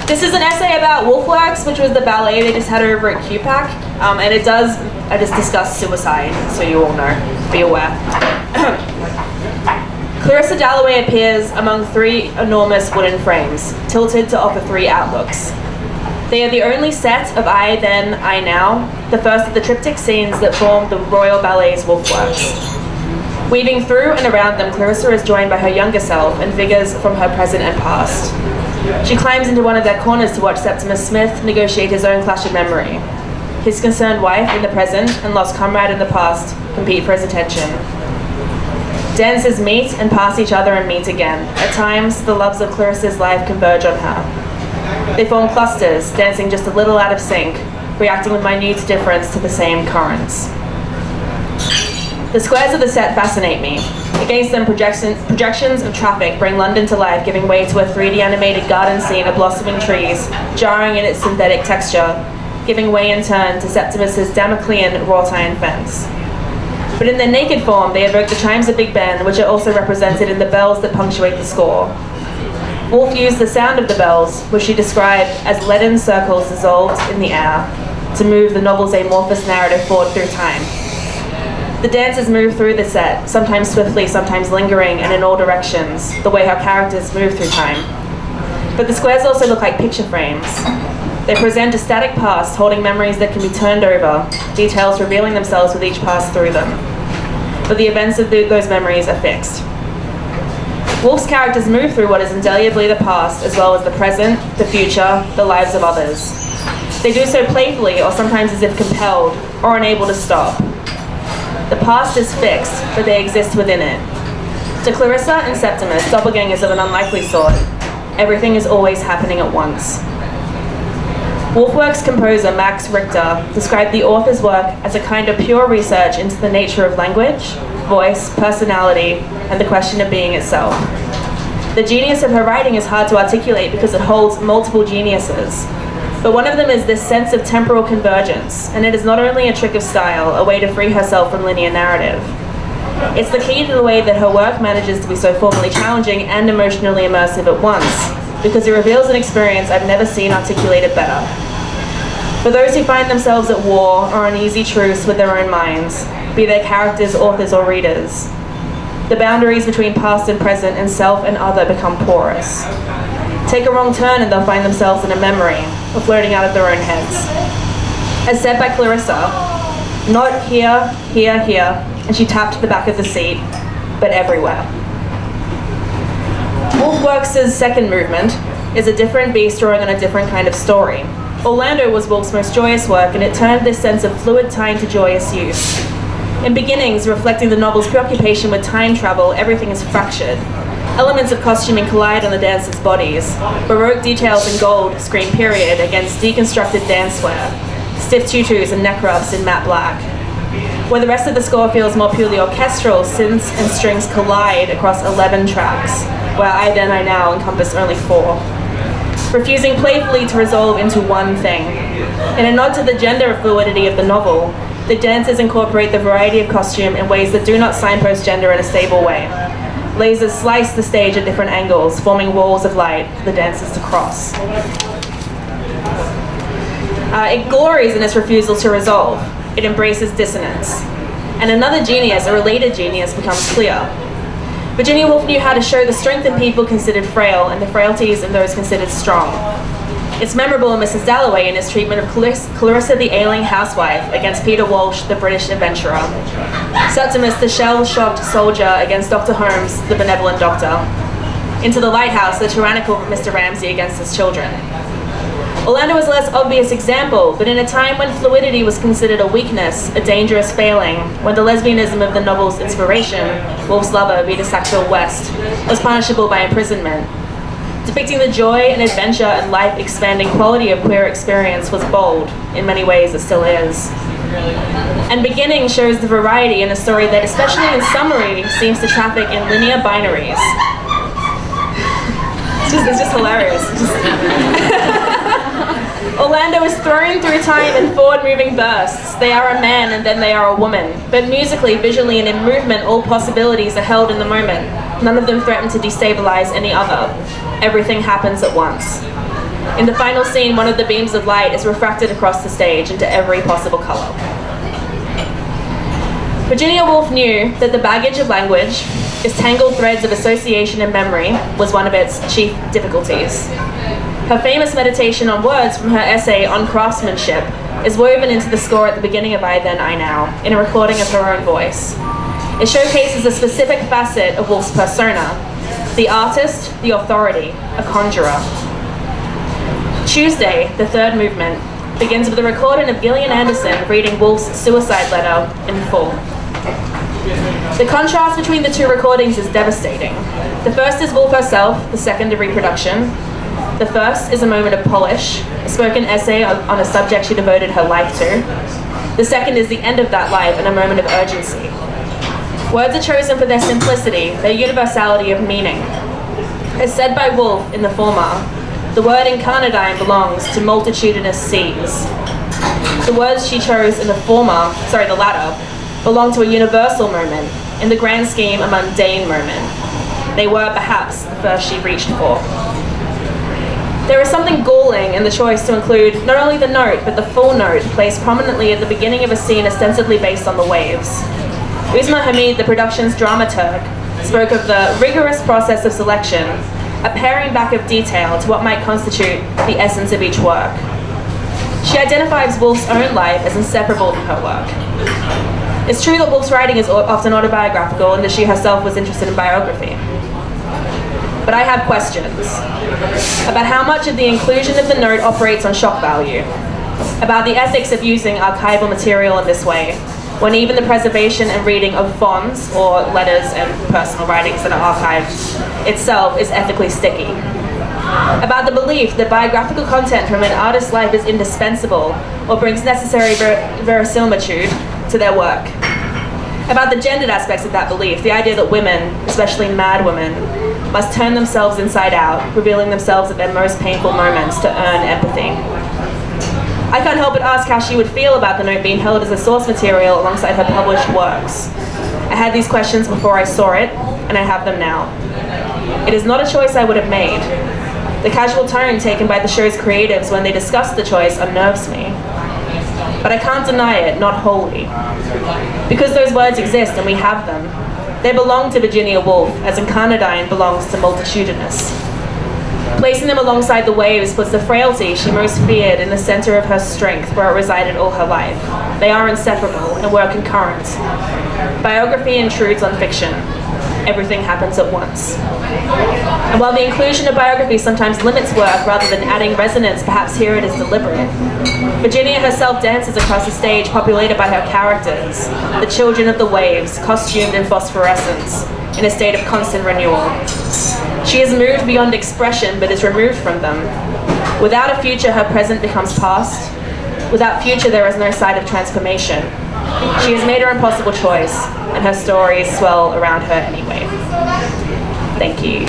This is an essay about Woolf Pack, which was the ballet they just had over at Q-Pack, and I just discussed suicide, so you all know, be aware. Clarissa Dalloway appears among 3 enormous wooden frames, tilted to offer 3 outlooks. They are the only set of I Then, I Now, the first of the triptych scenes that form the Royal Ballet's Woolf Works. Weaving through and around them, Clarissa is joined by her younger self and figures from her present and past. She climbs into one of their corners to watch Septimus Smith negotiate his own clash of memory. His concerned wife in the present and lost comrade in the past compete for his attention. Dancers meet and pass each other and meet again. At times, the loves of Clarissa's life converge on her. They form clusters, dancing just a little out of sync, reacting with minute difference to the same currents. The squares of the set fascinate me. Against them, projections of traffic bring London to life, giving way to a 3D animated garden scene of blossoming trees, jarring in its synthetic texture, giving way in turn to Septimus's Damoclean wrought iron fence. But in their naked form, they evoke the chimes of Big Ben, which are also represented in the bells that punctuate the score. Woolf used the sound of the bells, which she described as leaden circles dissolved in the air, to move the novel's amorphous narrative forward through time. The dancers move through the set, sometimes swiftly, sometimes lingering, and in all directions, the way how characters move through time. But the squares also look like picture frames. They present a static past, holding memories that can be turned over, details revealing themselves with each pass through them. But the events of those memories are fixed. Woolf's characters move through what is indelibly the past, as well as the present, the future, the lives of others. They do so playfully, or sometimes as if compelled, or unable to stop. The past is fixed, but they exist within it. To Clarissa and Septimus, doppelgangers of an unlikely sort, everything is always happening at once. Woolfworks composer Max Richter described the author's work as a kind of pure research into the nature of language, voice, personality, and the question of being itself. The genius of her writing is hard to articulate because it holds multiple geniuses. But one of them is this sense of temporal convergence, and it is not only a trick of style, a way to free herself from linear narrative. It's the key to the way that her work manages to be so formally challenging and emotionally immersive at once, because it reveals an experience I've never seen articulated better. For those who find themselves at war or on easy truce with their own minds, be they characters, authors, or readers, the boundaries between past and present and self and other become porous. Take a wrong turn and they'll find themselves in a memory, or floating out of their own heads. As said by Clarissa, not here, here, here, and she tapped the back of the seat, but everywhere. Woolfworks' second movement is a different beast drawing on a different kind of story. Orlando was Woolf's most joyous work, and it turned this sense of fluid time to joyous use. In Beginnings, reflecting the novel's preoccupation with time travel, everything is fractured. Elements of costuming collide on the dancers' bodies. Baroque details in gold scream period against deconstructed dancewear, stiff tutus and neck ruffs in matte black. Where the rest of the score feels more purely orchestral, synths and strings collide across 11 tracks, where I Then, I Now encompass only 4. Refusing playfully to resolve into one thing. In a nod to the gender fluidity of the novel, the dancers incorporate the variety of costume in ways that do not signpost gender in a stable way. Lasers slice the stage at different angles, forming walls of light for the dancers to cross. It glories in its refusal to resolve. It embraces dissonance. And another genius, a related genius, becomes clear. Virginia Woolf knew how to show the strength in people considered frail and the frailties in those considered strong. It's memorable in Mrs. Dalloway in his treatment of Clarissa the ailing housewife against Peter Walsh, the British adventurer. Septimus the shell-shocked soldier against Dr. Holmes, the benevolent doctor. Into the Lighthouse, the tyrannical Mr. Ramsay against his children. Orlando was a less obvious example, but in a time when fluidity was considered a weakness, a dangerous failing, when the lesbianism of the novel's inspiration, Woolf's lover, Vita Sackville West, was punishable by imprisonment, depicting the joy and adventure and life-expanding quality of queer experience was bold. In many ways, it still is. And Beginning shows the variety in a story that, especially in summary, seems to traffic in linear binaries. It's just hilarious. Orlando is thrown through time in forward-moving bursts. They are a man and then they are a woman. But musically, visually, and in movement, all possibilities are held in the moment. None of them threaten to destabilize any other. Everything happens at once. In the final scene, one of the beams of light is refracted across the stage into every possible color. Virginia Woolf knew that the baggage of language, its tangled threads of association and memory, was one of its chief difficulties. Her famous meditation on words from her essay on craftsmanship is woven into the score at the beginning of I Then, I Now, in a recording of her own voice. It showcases a specific facet of Woolf's persona: the artist, the authority, a conjurer. Tuesday, the third movement, begins with a recording of Gillian Anderson reading Woolf's suicide letter in full. The contrast between the two recordings is devastating. The first is Woolf herself, the second a reproduction. The first is a moment of polish, a spoken essay on a subject she devoted her life to. The second is the end of that life and a moment of urgency. Words are chosen for their simplicity, their universality of meaning. As said by Woolf in the former, the word incarnadine belongs to multitudinous seas. The words she chose in the latter, belong to a universal moment, in the grand scheme a mundane moment. They were perhaps the first she reached for. There is something galling in the choice to include not only the note, but the full note placed prominently at the beginning of a scene ostensibly based on the waves. Uzma Hamid, the production's dramaturg, spoke of the rigorous process of selection, a paring back of detail to what might constitute the essence of each work. She identifies Woolf's own life as inseparable from her work. It's true that Woolf's writing is often autobiographical and that she herself was interested in biography. But I have questions about how much of the inclusion of the note operates on shock value, about the ethics of using archival material in this way, when even the preservation and reading of fonds, or letters and personal writings that are archived, itself is ethically sticky. About the belief that biographical content from an artist's life is indispensable or brings necessary verisimilitude to their work. About the gendered aspects of that belief, the idea that women, especially mad women, must turn themselves inside out, revealing themselves at their most painful moments to earn empathy. I can't help but ask how she would feel about the note being held as a source material alongside her published works. I had these questions before I saw it, and I have them now. It is not a choice I would have made. The casual tone taken by the show's creatives when they discuss the choice unnerves me. But I can't deny it, not wholly. Because those words exist and we have them, they belong to Virginia Woolf, as incarnadine belongs to multitudinous. Placing them alongside the waves puts the frailty she most feared in the center of her strength, where it resided all her life. They are inseparable and were concurrent. Biography intrudes on fiction. Everything happens at once. And while the inclusion of biography sometimes limits work rather than adding resonance, perhaps here it is deliberate. Virginia herself dances across a stage populated by her characters, the children of the waves, costumed in phosphorescence, in a state of constant renewal. She is moved beyond expression, but is removed from them. Without a future, her present becomes past. Without future, there is no sight of transformation. She has made her impossible choice, and her stories swell around her anyway. Thank you.